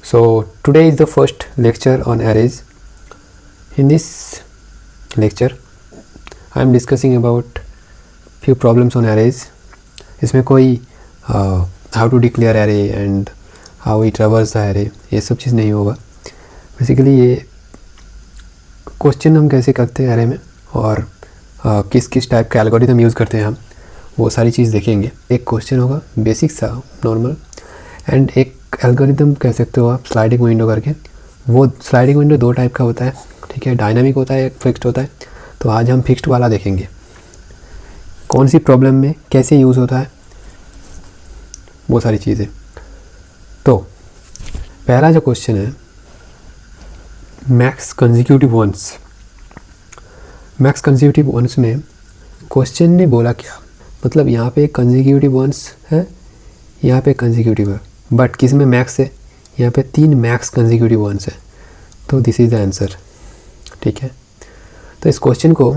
So today is the first lecture on arrays. In this lecture I am discussing about few problems on arrays. इसमें कोई how to declare array and how it traverse the array ये सब चीज़ नहीं होगा. Basically ये question हम कैसे करते हैं array में और किस किस टाइप का एल्गोरिथम यूज़ करते हैं हम, वो सारी चीज़ देखेंगे. एक क्वेश्चन होगा बेसिक सा नॉर्मल, एंड एक एल्गोरिथम कह सकते हो आप स्लाइडिंग विंडो करके. वो स्लाइडिंग विंडो दो टाइप का होता है, ठीक है, डायनामिक होता है, एक फिक्स्ड होता है. तो आज हम फिक्स्ड वाला देखेंगे, कौन सी प्रॉब्लम में कैसे यूज़ होता है, वो सारी चीज़ें. तो पहला जो क्वेश्चन है max consecutive ones. Max consecutive ones में क्वेश्चन ने बोला क्या, मतलब यहाँ पे कंसेक्यूटिव वंस है, यहाँ पे कंसेक्यूटिव है, बट किस में मैक्स है, यहाँ पे 3 मैक्स कंसेक्यूटिव वंस है. तो दिस इज़ द आंसर, ठीक है. तो इस क्वेश्चन को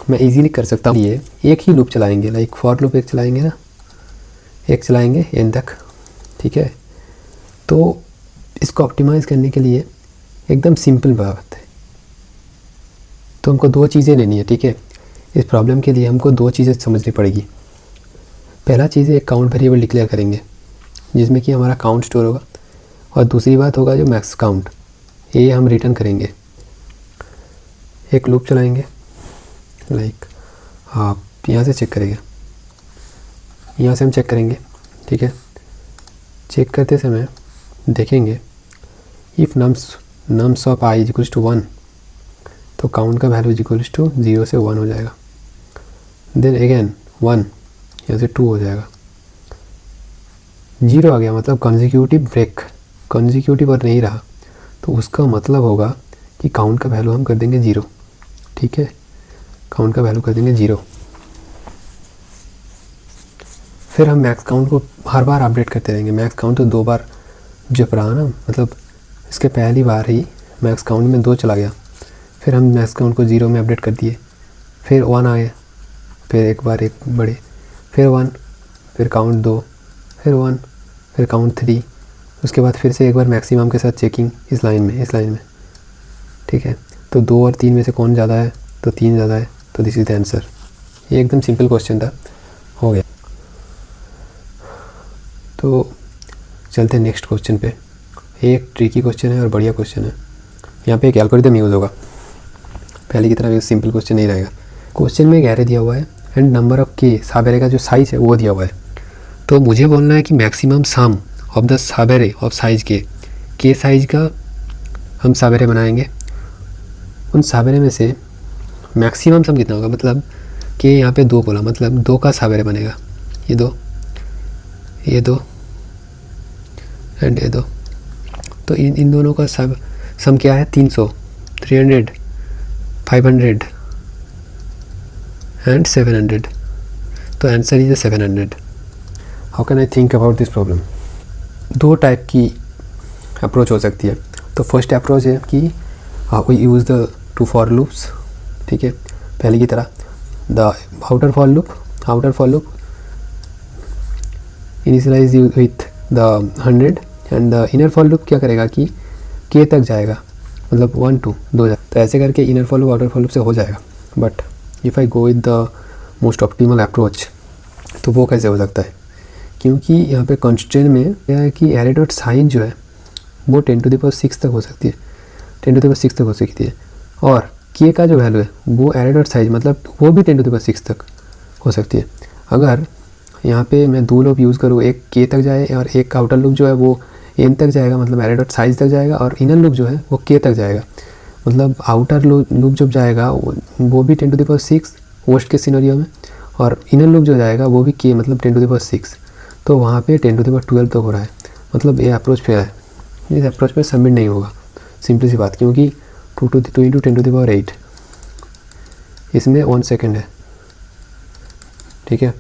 मैं इजीली कर सकता हूँ. ये एक ही लूप चलाएंगे, लाइक फॉर लूप एक चलाएंगे ना, एक चलाएंगे एन तक, ठीक है. तो इसको ऑप्टिमाइज़ करने के लिए एकदम सिंपल बात है. तो हमको दो चीज़ें लेनी है, ठीक है. इस प्रॉब्लम के लिए हमको दो चीज़ें समझनी पड़ेगी. पहला चीज़ एक काउंट वेरिएबल डिक्लेयर करेंगे जिसमें कि हमारा काउंट स्टोर होगा, और दूसरी बात होगा जो मैक्स काउंट, ये हम रिटर्न करेंगे. एक लूप चलाएंगे, लाइक आप यहाँ से चेक करेंगे, यहाँ से हम चेक करेंगे, ठीक है. चेक करते समय देखेंगे if nums of I is equals to 1, तो काउंट का वैल्यू इज इक्वल्स टू 0 से 1 हो जाएगा. देन अगेन 1, यहाँ से 2 हो जाएगा. 0 आ गया मतलब कंसेक्यूटिव ब्रेक, कंसेक्यूटिव और नहीं रहा, तो उसका मतलब होगा कि काउंट का वैल्यू हम कर देंगे 0, ठीक है. काउंट का वैल्यू कर देंगे 0. फिर हम मैक्स काउंट को हर बार अपडेट करते रहेंगे. मैक्स काउंट तो 2 बार जब रहा ना, मतलब इसके पहली बार ही मैक्स काउंट में 2 चला गया, फिर हम मैक्स काउंट को 0 में अपडेट कर दिए, फिर 1 आए, फिर एक बार एक बढ़े, फिर 1, फिर काउंट 2, फिर 1, फिर काउंट 3, उसके बाद फिर से एक बार मैक्सिमम के साथ चेकिंग इस लाइन में, ठीक है. तो 2 और 3 में से कौन ज़्यादा है, तो 3 ज़्यादा है, तो दिस इज़ द आंसर. ये एकदम सिंपल क्वेश्चन था, हो गया. तो चलते हैं नेक्स्ट क्वेश्चन पे. एक ट्रिकी क्वेश्चन है और बढ़िया क्वेश्चन है. यहाँ पे एक एल्गोरिथम यूज़ होगा, पहले की तरह एक सिंपल क्वेश्चन नहीं रहेगा. क्वेश्चन में एक एरे दिया हुआ है एंड नंबर ऑफ के, सब एरे का जो साइज़ है वो दिया हुआ है. तो मुझे बोलना है कि maximum some of the sub array of size के साइज़ का हम सब एरे बनाएंगे. उन सब एरे में से मैक्सिमम सम कितना होगा, मतलब के यहाँ पे 2 बोला, मतलब 2 का सब एरे बनेगा. ये 2 एंड ये 2. तो इन दोनों का सम क्या है, 300, 300, 500 एंड 700. तो answer is 700. How can I think about this problem. 2 type की अप्रोच हो सकती है. तो फर्स्ट अप्रोच है कि we use the 2 for loops, ठीक है, पहले की तरह. The outer for loop initialize with the 100, and the inner for loop क्या करेगा कि के तक जाएगा, मतलब 1 2 2 जाएगा. तो ऐसे करके inner for loop outer for loop से हो जाएगा. But if I go with the most optimal approach, तो वो कैसे हो सकता है, क्योंकि यहाँ पे कंस्ट्रेंट में यह है कि एरे डॉट साइज जो है वो 10⁶ तक हो सकती है, 10⁶ तक हो सकती है. और के का जो वैल्यू है वो एरे डॉट साइज, मतलब वो भी 10⁶ तक हो सकती है. अगर यहाँ पे मैं 2 लूप यूज़ करूँ, एक के तक जाए और एक आउटर लूप जो है वो एन तक जाएगा, मतलब एरे डॉट साइज तक जाएगा, और इनर लूप जो है वो के तक जाएगा. मतलब आउटर लूप जब जाएगा वो भी 10⁶ वर्स्ट के सिनेरियो में, और इनर लूप जो जाएगा वो भी के, मतलब 10⁶. तो वहाँ पे 10⁻12 तक हो रहा है. मतलब ये अप्रोच फेयर है. इस अप्रोच पे सबमिट नहीं होगा, सिंपली सी बात, क्योंकि 2 × 10⁸ इसमें 1 सेकेंड है, ठीक है.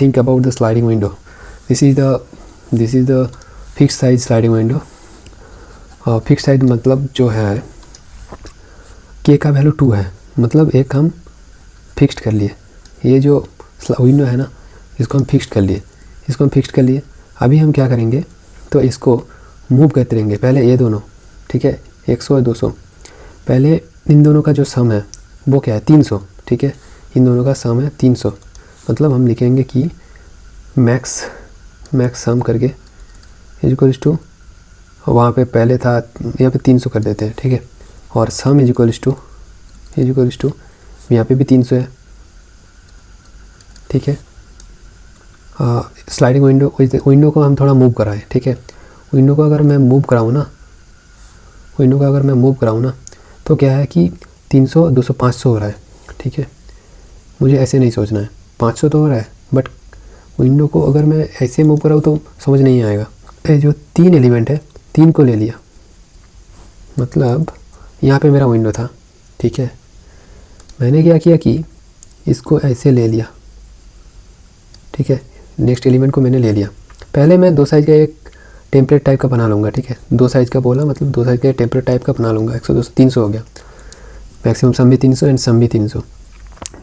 Think about the sliding window. This is the fix size sliding window. Fix size मतलब जो है के का वैल्यू 2 है, मतलब एक हम फिक्स्ड कर लिए. ये जो विंडो है ना, इसको हम फिक्स्ड कर लिए. अभी हम क्या करेंगे, तो इसको मूव करते रहेंगे। पहले ये दोनों, ठीक है, 100 और 200, पहले इन दोनों का जो सम है वो क्या है 300, ठीक है, इन दोनों का सम है 300। मतलब हम लिखेंगे कि मैक्स सम करके इक्वल्स टू, वहाँ पे पहले था यहाँ पे 300 कर देते हैं, ठीक है, और सम इक्वल्स टू यहाँ पे भी 300 है, ठीक है। स्लाइडिंग विंडो को हम थोड़ा मूव कराएं, ठीक है। विंडो को अगर मैं मूव कराऊँ ना तो क्या है कि 300 200 500 हो रहा है, ठीक है। मुझे ऐसे नहीं सोचना है, 500 तो हो रहा है, बट विंडो को अगर मैं ऐसे मूव कराऊँ तो समझ नहीं आएगा। ये जो 3 एलिमेंट है, 3 को ले लिया, मतलब यहाँ पे मेरा विंडो था, ठीक है। मैंने क्या किया कि इसको ऐसे ले लिया, ठीक है, नेक्स्ट एलिमेंट को मैंने ले लिया। पहले मैं 2 साइज़ का एक टेम्पलेट टाइप का बना लूँगा, ठीक है। 2 साइज़ का बोला मतलब 2 साइज़ का टेम्पलेट टाइप का बना लूँगा। 100 200 300 हो गया, मैक्सिमम सम भी 300 एंड सम भी 300।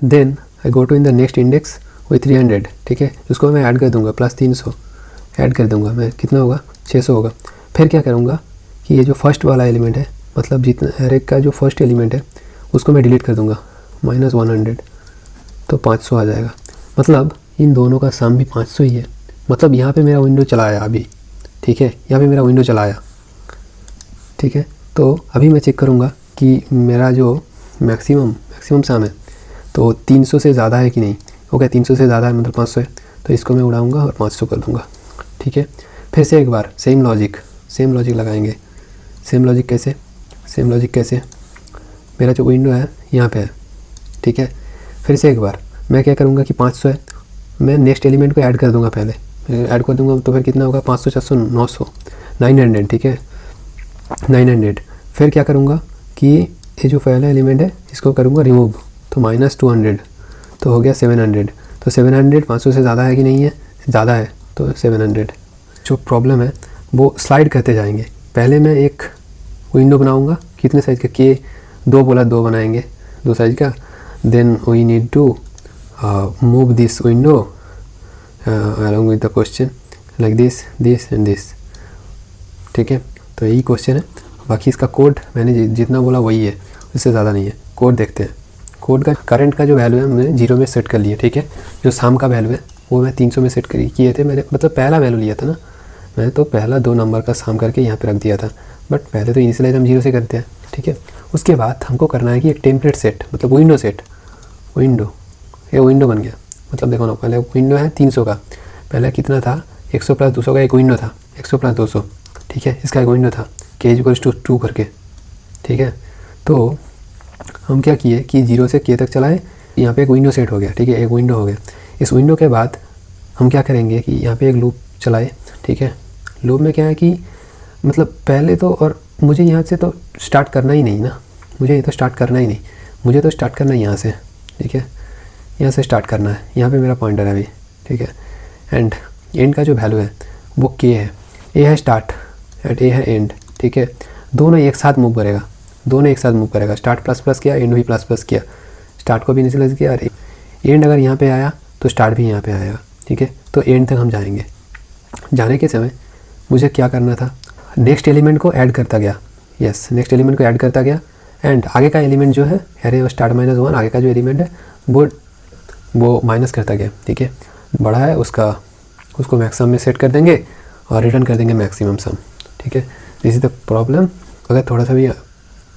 Then I go to in the next index with 300, ठीक है, उसको मैं ऐड कर दूँगा, प्लस 300 ऐड कर दूँगा मैं, कितना होगा 600 होगा। फिर क्या करूँगा कि ये जो फर्स्ट वाला एलिमेंट है, मतलब जितना एरे का जो फर्स्ट एलिमेंट है उसको मैं डिलीट कर दूँगा, -100, तो 500 आ जाएगा। मतलब इन दोनों का सम भी 500 ही है। मतलब यहाँ पे मेरा विंडो चला आया अभी, ठीक है, यहाँ पे मेरा विंडो चला आया, ठीक है। तो अभी मैं चेक करूँगा कि मेरा जो मैक्सिमम सम है तो 300 से ज़्यादा है कि नहीं। ओके, 300 से ज़्यादा है, मतलब 500 है, तो इसको मैं उड़ाऊँगा और 500 कर दूँगा, ठीक है। फिर से एक बार सेम लॉजिक लगाएंगे। सेम लॉजिक कैसे, मेरा जो विंडो है यहाँ पे है, ठीक है। फिर से एक बार मैं क्या करूँगा कि 500 है, मैं नेक्स्ट एलिमेंट को ऐड कर दूँगा, पहले ऐड कर दूँगा तो फिर कितना होगा 500 400 900 900, ठीक है, 900। फिर क्या करूँगा कि ये जो पहला एलिमेंट है इसको करूँगा रिमूव, तो -200, तो हो गया 700। तो 700 500 से ज़्यादा है कि नहीं है, ज़्यादा है, तो 700। जो प्रॉब्लम है वो स्लाइड करते जाएंगे। पहले मैं एक विंडो बनाऊँगा, कितने साइज़ का, के 2 बोला 2 बनाएंगे, 2 साइज़ का। Then we need to move this window along with the question like this and this, ठीक है। तो यही क्वेश्चन है, बाकी इसका कोड मैंने जितना बोला वही है, उससे ज़्यादा नहीं है। कोड देखते हैं। कोड का करंट का जो वैल्यू है मैंने 0 में सेट कर लिया, ठीक है। जो सम का वैल्यू है वो मैं 300 में सेट किए थे मैंने, मतलब पहला वैल्यू लिया था ना मैंने, तो पहला 2 नंबर का सम करके यहाँ पे रख दिया था। बट पहले तो इनिशियलाइज हम 0 से करते हैं, ठीक है। उसके बाद हमको करना है कि एक टेम्पलेट सेट, मतलब ये विंडो बन गया। मतलब देखो ना, पहले विंडो है 300 का, पहले कितना था 100 + 200 का एक विंडो था, 100 + 200, ठीक है। इसका एक विंडो था k = 2 करके, ठीक है। तो हम क्या किए कि 0 से k तक चलाए, यहाँ पे एक विंडो सेट हो गया, ठीक है, एक विंडो हो गया। इस विंडो के बाद हम क्या करेंगे कि यहाँ पे एक लूप चलाए, ठीक है। लूप में क्या है कि मतलब पहले तो, और मुझे यहाँ से तो स्टार्ट करना ही नहीं ना, मुझे तो स्टार्ट करना ही नहीं, मुझे तो स्टार्ट करना है यहाँ से, ठीक है, यहाँ से स्टार्ट करना है। यहाँ पे मेरा पॉइंटर है अभी, ठीक है। एंड एंड का जो वैल्यू है वो k है, a है स्टार्ट एंड a है एंड, ठीक है। दोनों एक साथ मूव करेगा, स्टार्ट ++ किया, एंड भी ++ किया, स्टार्ट को भी इनिशियलाइज किया, और एंड अगर यहाँ पे आया तो स्टार्ट भी यहाँ पे आएगा, ठीक है। तो एंड तक हम जाएंगे। जाने के समय मुझे क्या करना था, नेक्स्ट एलिमेंट को ऐड करता गया, नेक्स्ट एलिमेंट को ऐड करता गया, एंड आगे का एलिमेंट जो है अरे स्टार्ट -1, आगे का जो एलिमेंट है वो माइनस करता गया, ठीक है। बड़ा है उसको मैक्सिमम में सेट कर देंगे और रिटर्न कर देंगे मैक्सिमम सम, ठीक है। This is the problem. अगर थोड़ा सा भी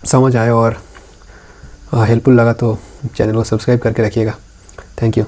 समझ आए और हेल्पफुल लगा तो चैनल को सब्सक्राइब करके रखिएगा। Thank you.